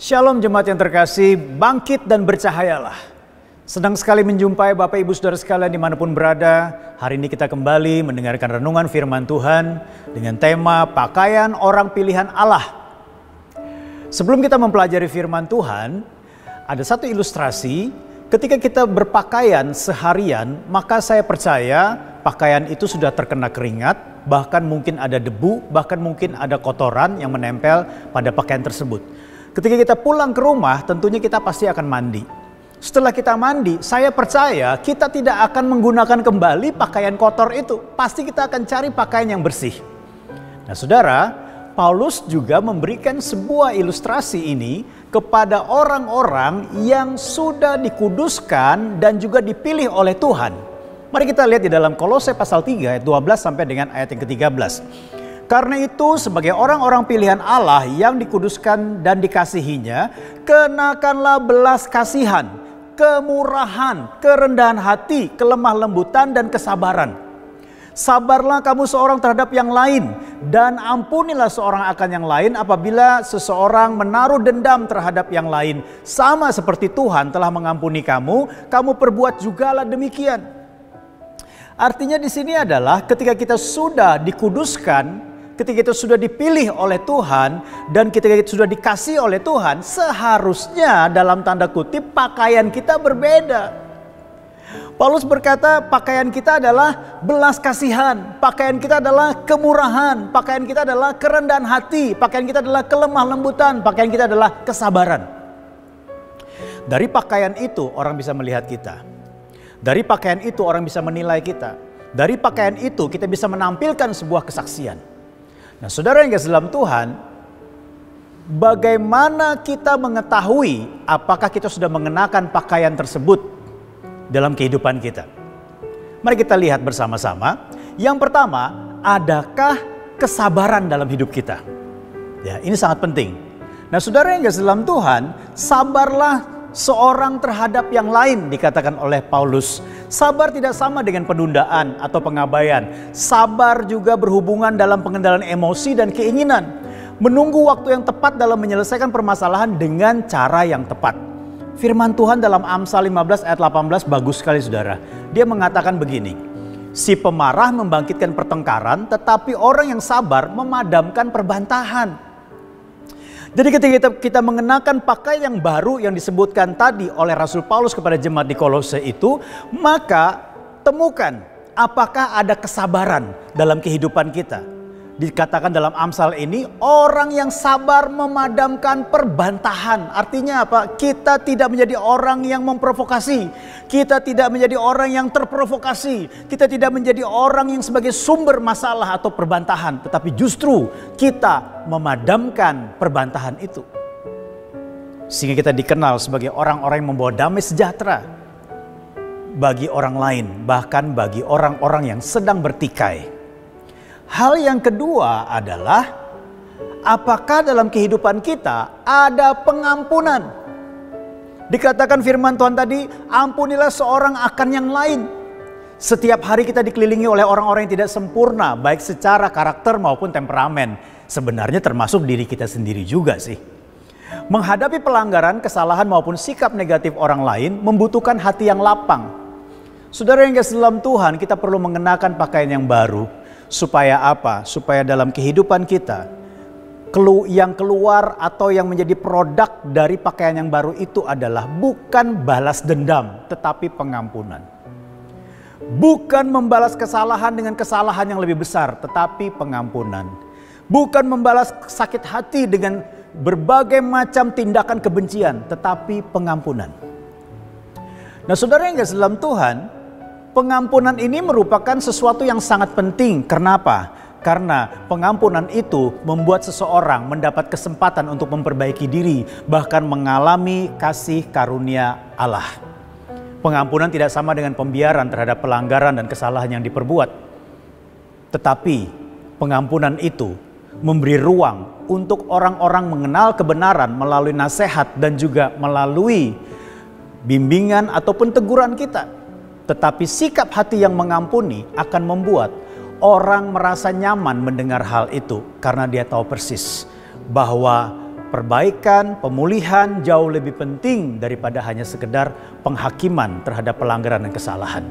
Shalom jemaat yang terkasih, bangkit dan bercahayalah. Senang sekali menjumpai Bapak Ibu Saudara sekalian dimanapun berada. Hari ini kita kembali mendengarkan renungan firman Tuhan dengan tema pakaian orang pilihan Allah. Sebelum kita mempelajari firman Tuhan, ada satu ilustrasi. Ketika kita berpakaian seharian, maka saya percaya pakaian itu sudah terkena keringat, bahkan mungkin ada debu, bahkan mungkin ada kotoran yang menempel pada pakaian tersebut. Ketika kita pulang ke rumah, tentunya kita pasti akan mandi. Setelah kita mandi, saya percaya kita tidak akan menggunakan kembali pakaian kotor itu. Pasti kita akan cari pakaian yang bersih. Nah saudara, Paulus juga memberikan sebuah ilustrasi ini kepada orang-orang yang sudah dikuduskan dan juga dipilih oleh Tuhan. Mari kita lihat di dalam Kolose pasal 3 ayat 12 sampai dengan ayat yang ke-13. Karena itu sebagai orang-orang pilihan Allah yang dikuduskan dan dikasihinya, kenakanlah belas kasihan, kemurahan, kerendahan hati, kelemah lembutan dan kesabaran. Sabarlah kamu seorang terhadap yang lain dan ampunilah seorang akan yang lain apabila seseorang menaruh dendam terhadap yang lain. Sama seperti Tuhan telah mengampuni kamu, kamu perbuat jugalah demikian. Artinya di sini adalah ketika kita sudah dikuduskan, ketika kita sudah dipilih oleh Tuhan dan ketika kita sudah dikasih oleh Tuhan, seharusnya dalam tanda kutip pakaian kita berbeda. Paulus berkata pakaian kita adalah belas kasihan, pakaian kita adalah kemurahan, pakaian kita adalah kerendahan hati, pakaian kita adalah kelemah lembutan, pakaian kita adalah kesabaran. Dari pakaian itu orang bisa melihat kita. Dari pakaian itu orang bisa menilai kita. Dari pakaian itu kita bisa menampilkan sebuah kesaksian. Nah saudara yang kasih dalam Tuhan, bagaimana kita mengetahui apakah kita sudah mengenakan pakaian tersebut dalam kehidupan kita? Mari kita lihat bersama-sama. Yang pertama, adakah kesabaran dalam hidup kita? Ya, ini sangat penting. Nah saudara yang kasih dalam Tuhan, sabarlah seorang terhadap yang lain dikatakan oleh Paulus. Sabar tidak sama dengan penundaan atau pengabaian. Sabar juga berhubungan dalam pengendalian emosi dan keinginan. Menunggu waktu yang tepat dalam menyelesaikan permasalahan dengan cara yang tepat. Firman Tuhan dalam Amsal 15 ayat 18 bagus sekali saudara. Dia mengatakan begini. Si pemarah membangkitkan pertengkaran, tetapi orang yang sabar memadamkan perbantahan. Jadi ketika kita mengenakan pakaian yang baru yang disebutkan tadi oleh Rasul Paulus kepada jemaat di Kolose itu, maka temukan apakah ada kesabaran dalam kehidupan kita. Dikatakan dalam Amsal ini, orang yang sabar memadamkan perbantahan. Artinya apa? Kita tidak menjadi orang yang memprovokasi. Kita tidak menjadi orang yang terprovokasi. Kita tidak menjadi orang yang sebagai sumber masalah atau perbantahan. Tetapi justru kita memadamkan perbantahan itu. Sehingga kita dikenal sebagai orang-orang yang membawa damai sejahtera bagi orang lain. Bahkan bagi orang-orang yang sedang bertikai. Hal yang kedua adalah apakah dalam kehidupan kita ada pengampunan. Dikatakan firman Tuhan tadi, ampunilah seorang akan yang lain. Setiap hari kita dikelilingi oleh orang-orang yang tidak sempurna, baik secara karakter maupun temperamen. Sebenarnya termasuk diri kita sendiri juga sih. Menghadapi pelanggaran, kesalahan maupun sikap negatif orang lain membutuhkan hati yang lapang. Saudara yang kasih dalam Tuhan, kita perlu mengenakan pakaian yang baru. Supaya apa? Supaya dalam kehidupan kita, yang keluar atau yang menjadi produk dari pakaian yang baru itu adalah bukan balas dendam, tetapi pengampunan. Bukan membalas kesalahan dengan kesalahan yang lebih besar, tetapi pengampunan. Bukan membalas sakit hati dengan berbagai macam tindakan kebencian, tetapi pengampunan. Nah saudara yang kasih dalam Tuhan, pengampunan ini merupakan sesuatu yang sangat penting. Kenapa? Karena pengampunan itu membuat seseorang mendapat kesempatan untuk memperbaiki diri, bahkan mengalami kasih karunia Allah. Pengampunan tidak sama dengan pembiaran terhadap pelanggaran dan kesalahan yang diperbuat. Tetapi pengampunan itu memberi ruang untuk orang-orang mengenal kebenaran melalui nasihat dan juga melalui bimbingan ataupun teguran kita. Tetapi sikap hati yang mengampuni akan membuat orang merasa nyaman mendengar hal itu. Karena dia tahu persis bahwa perbaikan, pemulihan jauh lebih penting daripada hanya sekedar penghakiman terhadap pelanggaran dan kesalahan.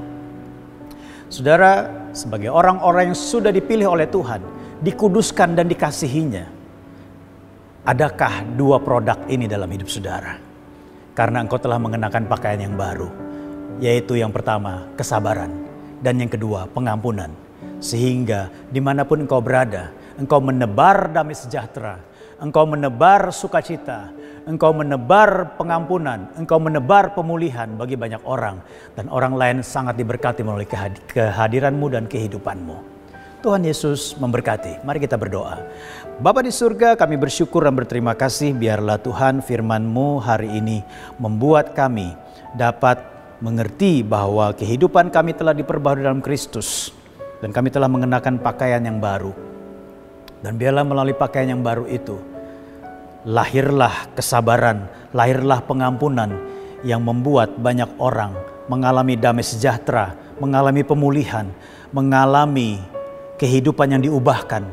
Saudara, sebagai orang-orang yang sudah dipilih oleh Tuhan, dikuduskan dan dikasihinya, adakah dua produk ini dalam hidup saudara? Karena engkau telah mengenakan pakaian yang baru, yaitu yang pertama kesabaran, dan yang kedua pengampunan. Sehingga dimanapun engkau berada, engkau menebar damai sejahtera, engkau menebar sukacita, engkau menebar pengampunan, engkau menebar pemulihan bagi banyak orang. Dan orang lain sangat diberkati melalui kehadiranmu dan kehidupanmu. Tuhan Yesus memberkati. Mari kita berdoa. Bapa di surga, kami bersyukur dan berterima kasih. Biarlah Tuhan firman-Mu hari ini membuat kami dapat mengerti bahwa kehidupan kami telah diperbaharui dalam Kristus. Dan kami telah mengenakan pakaian yang baru. Dan biarlah melalui pakaian yang baru itu, lahirlah kesabaran, lahirlah pengampunan yang membuat banyak orang mengalami damai sejahtera, mengalami pemulihan, mengalami kehidupan yang diubahkan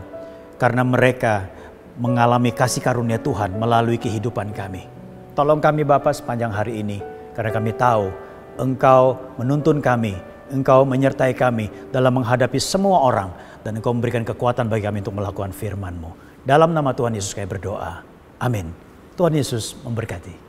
karena mereka mengalami kasih karunia Tuhan melalui kehidupan kami. Tolong kami Bapa sepanjang hari ini, karena kami tahu Engkau menuntun kami, Engkau menyertai kami dalam menghadapi semua orang, dan Engkau memberikan kekuatan bagi kami untuk melakukan firman-Mu. Dalam nama Tuhan Yesus kami berdoa. Amin. Tuhan Yesus memberkati.